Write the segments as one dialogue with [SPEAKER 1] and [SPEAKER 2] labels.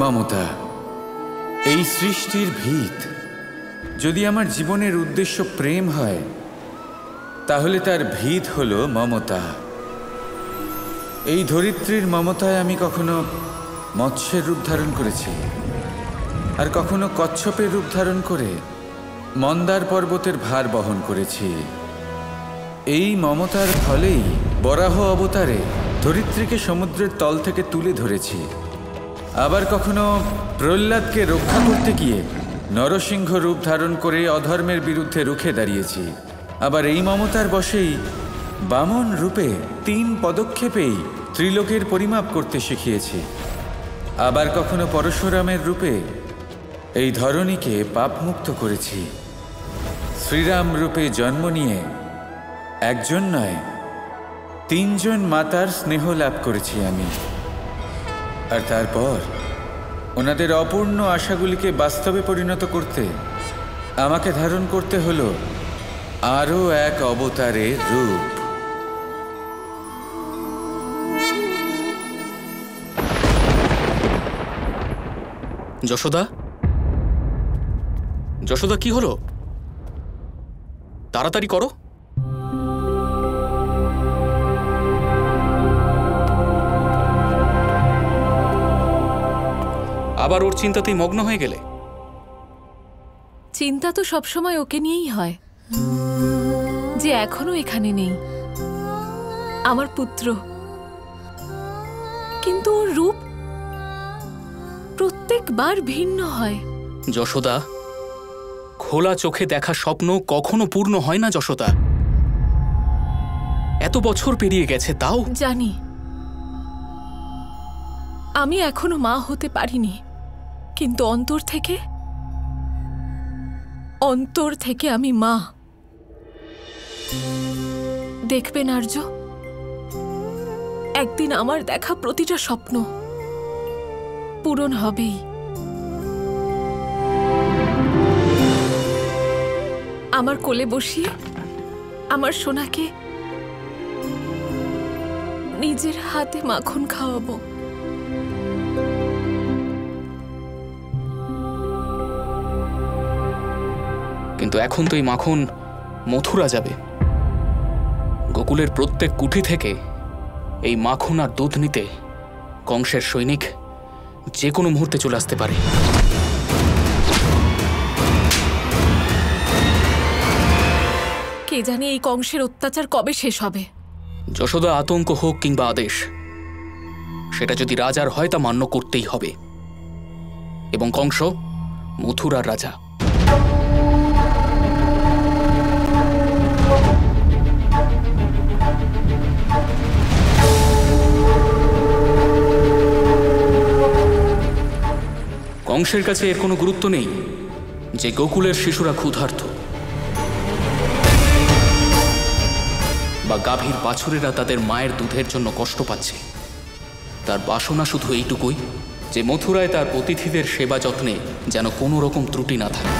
[SPEAKER 1] মমতা এই সৃষ্টির ভিত। যদি আমার জীবনের উদ্দেশ্য প্রেম হয়, তাহলে তার ভিত হলো মমতা। এই ধরিত্রীর মমতায় আমি কখনো মৎস্যের রূপ ধারণ করেছি, আর কখনো কচ্ছপের রূপ ধারণ করে মন্দার পর্বতের ভার বহন করেছি। এই মমতার ফলেই বরাহ অবতারে ধরিত্রীকে সমুদ্রের তল থেকে তুলে ধরেছি। আবার কখনো প্রহ্লাদকে রক্ষা করতে গিয়ে নরসিংহ রূপ ধারণ করে অধর্মের বিরুদ্ধে রুখে দাঁড়িয়েছি। আবার এই মমতার বশেই বামন রূপে 3 পদক্ষেপেই ত্রিলোকের পরিমাপ করতে শিখিয়েছি। আবার কখনো পরশুরামের রূপে এই ধরণীকে পাপমুক্ত করেছি। শ্রীরাম রূপে জন্ম নিয়ে একজন নয় 3 জন মাতার স্নেহ লাভ করেছি আমি। আর তারপর ওনাদের অপূর্ণ আশাগুলিকে বাস্তবে পরিণত করতে আমাকে ধারণ করতে হলো আরও এক অবতারের রূপ।
[SPEAKER 2] যশোদা, যশোদা, কি হলো? তাড়াতাড়ি করো। আবার ওর চিন্তাতেই মগ্ন হয়ে গেলে?
[SPEAKER 3] চিন্তা তো সবসময় ওকে নিয়েই হয়, যে এখনো এখানে নেই, আমার পুত্র। কিন্তু ওর রূপ প্রত্যেকবার ভিন্ন হয়।
[SPEAKER 2] যশোদা, খোলা চোখে দেখা স্বপ্ন কখনো পূর্ণ হয় না যশোদা। এত বছর পেরিয়ে গেছে তাও।
[SPEAKER 3] জানি, আমি এখনো মা হতে পারিনি, কিন্তু অন্তর থেকে আমি মা। দেখবেন আর্য, একদিন আমার দেখা প্রতিটা স্বপ্ন পূরণ হবেই। আমার কোলে বসিয়ে আমার সোনাকে নিজের হাতে মাখন খাওয়াবো।
[SPEAKER 2] কিন্তু এখন তো এই মাখন মথুরা যাবে। গোকুলের প্রত্যেক কুঠি থেকে এই মাখন আর দুধ নিতে কংসের সৈনিক যে কোনো মুহূর্তে চলে আসতে পারে।
[SPEAKER 3] কে জানে এই কংসের অত্যাচার কবে শেষ হবে।
[SPEAKER 2] যশোদা, আতঙ্ক হোক কিংবা আদেশ, সেটা যদি রাজার হয় তা মান্য করতেই হবে। এবং কংস মথুরার রাজা। কংসের কাছে এর কোনো গুরুত্ব নেই যে গোকুলের শিশুরা ক্ষুধার্ত বা গাভীর বাছুরেরা তাদের মায়ের দুধের জন্য কষ্ট পাচ্ছে। তার বাসনা শুধু এইটুকুই যে মথুরায় তার অতিথিদের সেবা যত্নে যেন কোনো রকম ত্রুটি না থাকে।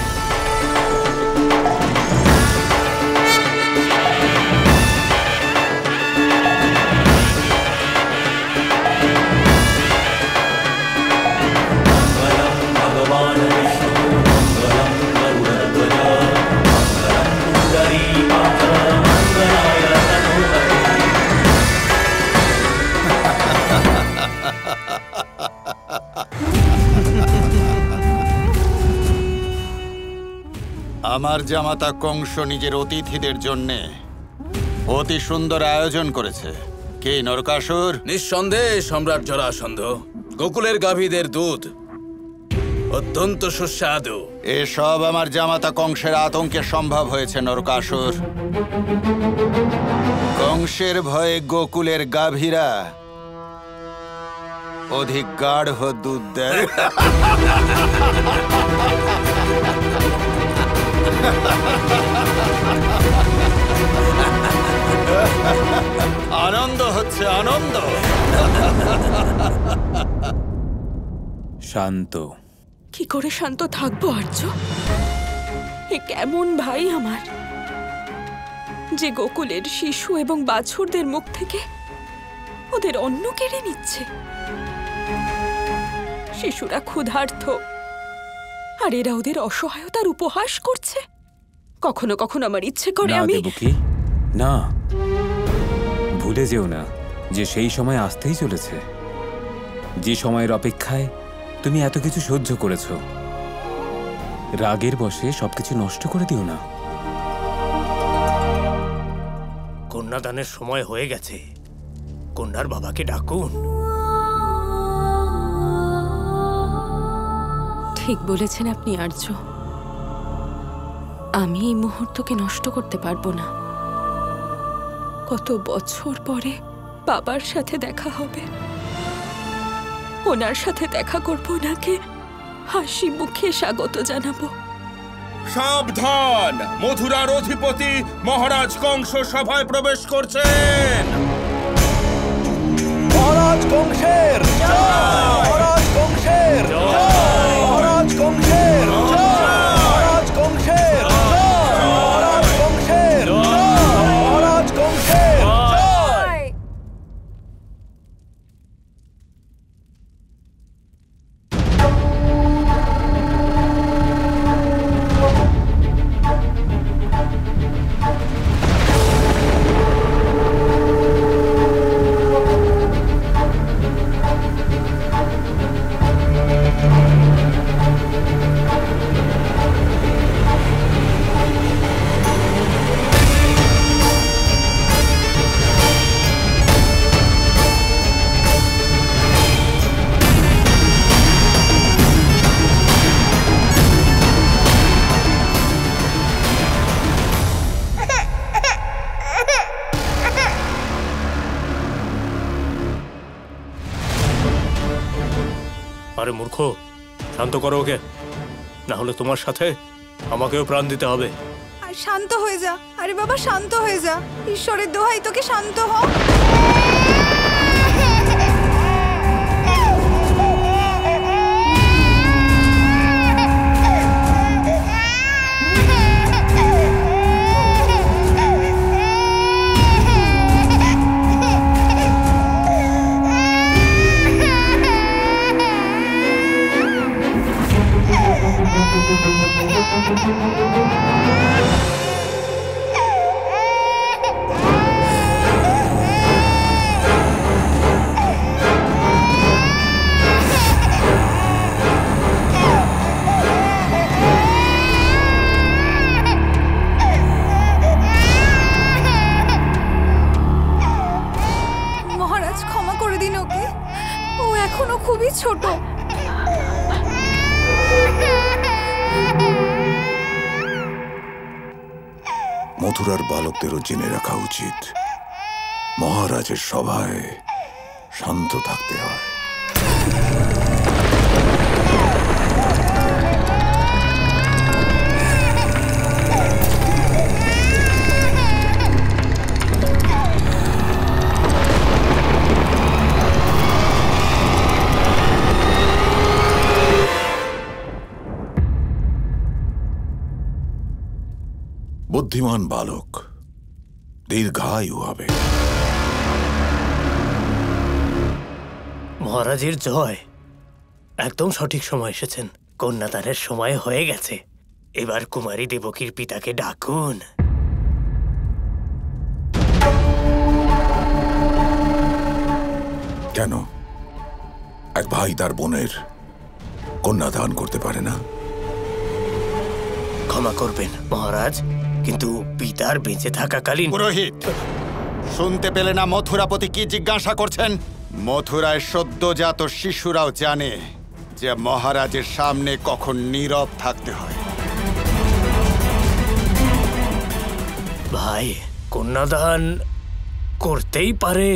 [SPEAKER 4] আমার জামাতা কংস নিজের অতিথিদের জন্যে অতি সুন্দর আয়োজন করেছে। কে নরকাসুর?
[SPEAKER 5] নিঃসন্দেহে সম্রাট জরাসন্ধ। গোকুলের গাভীদের দুধ অত্যন্ত সুস্বাদু।
[SPEAKER 4] এসব আমার জামাতা কংসের আতঙ্কে সম্ভব হয়েছে নরকাসুর। কংসের ভয়ে গোকুলের গাভীরা অধিক গাঢ় দুধ দেয়। আনন্দ হচ্ছে, আনন্দ।
[SPEAKER 1] শান্ত।
[SPEAKER 6] কি করে শান্ত থাকবো আর্য? এ কেমন ভাই আমার, যে গোকুলের শিশু এবং বাছুরদের মুখ থেকে ওদের অন্ন কেড়ে নিচ্ছে। শিশুরা ক্ষুধার্ত, আর এরা ওদের অসহায়তার উপহাস করছে। কখনো কখনো আমার ইচ্ছে করে
[SPEAKER 7] না
[SPEAKER 6] আমি
[SPEAKER 7] দেবকী, না, ভুলে যেও না যে সেই সময় আসতেই চলেছে, যে সময়ের অপেক্ষায় তুমি এত কিছু সহ্য করেছ। রাগের বশে সবকিছু নষ্ট করে দিও না।
[SPEAKER 8] কন্যাদানের সময় হয়ে গেছে, কন্যার বাবাকে ডাকুন।
[SPEAKER 6] ঠিক বলেছেন আপনি আর্য, আমি এই মুহূর্তকে নষ্ট করতে পারবো না। কত বছর পরে বাবার সাথে দেখা হবে, ওনার সাথে দেখা করবো, ওনাকে হাসি মুখে স্বাগত জানাবো।
[SPEAKER 5] সাবধান, মথুরার অধিপতি মহারাজ কংস সভায় প্রবেশ করছেন।
[SPEAKER 9] মহারাজ কংসের জয়! মহারাজ কংসের জয়! মহারাজ কংসের জয়! মহারাজ কংসের জয়! মহারাজ কংসের জয়! মহারাজ কংসের জয়!
[SPEAKER 8] আরে মূর্খ, শান্ত করো ওকে, না হলে তোমার সাথে আমাকেও প্রাণ দিতে হবে।
[SPEAKER 10] আর শান্ত হয়ে যা, আরে বাবা শান্ত হয়ে যা, ঈশ্বরের দোহাই তোকে শান্ত হ। মহারাজ ক্ষমা করে দিন ওকে, ও এখনো খুবই ছোট।
[SPEAKER 11] মথুরার বালকদেরও জেনে রাখা উচিত, মহারাজের সভায় শান্ত থাকতে হয়। বুদ্ধিমান বালক দীর্ঘায়ু হবে।
[SPEAKER 8] মহারাজের জয়! একদম সঠিক সময় এসেছেন, কন্যাদানের সময় হয়ে গেছে। এবার কুমারী দেবকীর পিতাকে ডাকুন।
[SPEAKER 11] কেন এক ভাই তার বোনের কন্যাদান করতে পারে না?
[SPEAKER 8] ক্ষমা করবেন মহারাজ, কিন্তু পিতার বেঁচে থাকাকালীন।
[SPEAKER 4] পুরোহিত, শুনতে পেলে না মথুরাপতি কি জিজ্ঞাসা করছেন? মথুরায় সদ্যজাত শিশুরাও জানে যে মহারাজের সামনে কখন নীরব থাকতে হয়।
[SPEAKER 8] ভাই, কন্যাদান করতেই পারে।